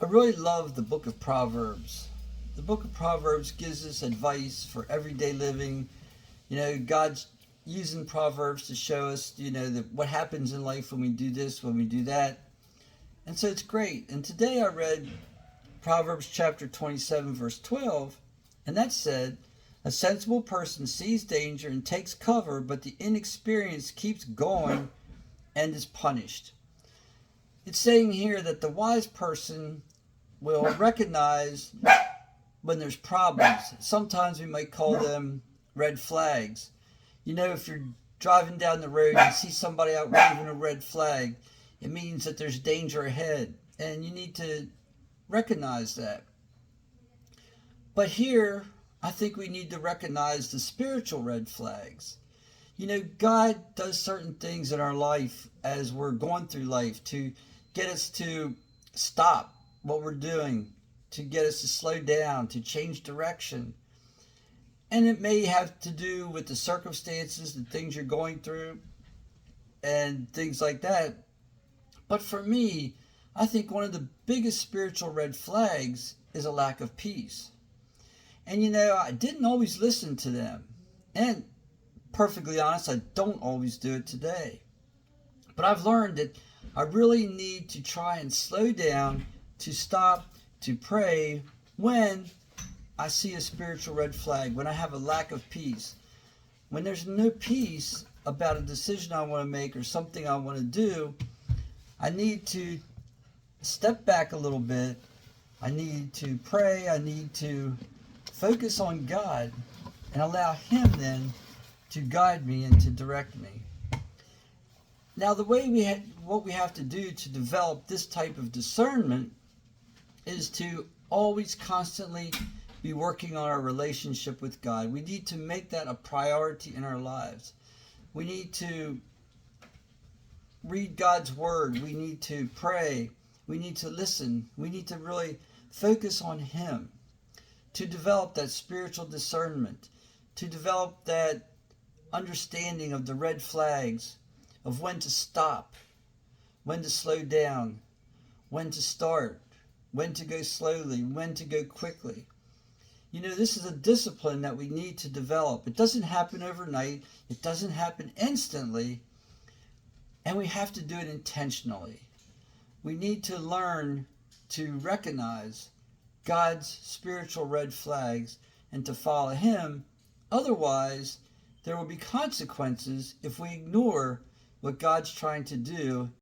I really love the book of Proverbs. The book of Proverbs gives us advice for everyday living. God's using Proverbs to show us, what happens in life when we do this, when we do that. And so it's great. And today I read Proverbs chapter 27, verse 12, and that said, "A sensible person sees danger and takes cover, but the inexperienced keeps going and is punished." It's saying here that the wise person will recognize when there's problems. Sometimes we might call them red flags. If you're driving down the road and see somebody out waving a red flag, it means that there's danger ahead, and you need to recognize that. But here, I think we need to recognize the spiritual red flags. God does certain things in our life as we're going through life to get us to stop what we're doing, to get us to slow down, to change direction. And it may have to do with the circumstances, the things you're going through, and things like that. But for me, I think one of the biggest spiritual red flags is a lack of peace. And I didn't always listen to them. And perfectly honest, I don't always do it today. But I've learned that I really need to try and slow down, to stop, to pray when I see a spiritual red flag, when I have a lack of peace. When there's no peace about a decision I want to make or something I want to do, I need to step back a little bit. I need to pray. I need to focus on God and allow Him then to guide me and to direct me. Now, what we have to do to develop this type of discernment is to always constantly be working on our relationship with God. We need to make that a priority in our lives. We need to read God's Word. We need to pray. We need to listen. We need to really focus on Him to develop that spiritual discernment, to develop that understanding of the red flags, of when to stop, when to slow down, when to start, when to go slowly, when to go quickly. This is a discipline that we need to develop. It doesn't happen overnight. It doesn't happen instantly. And we have to do it intentionally. We need to learn to recognize God's spiritual red flags and to follow Him. Otherwise, there will be consequences if we ignore what God's trying to do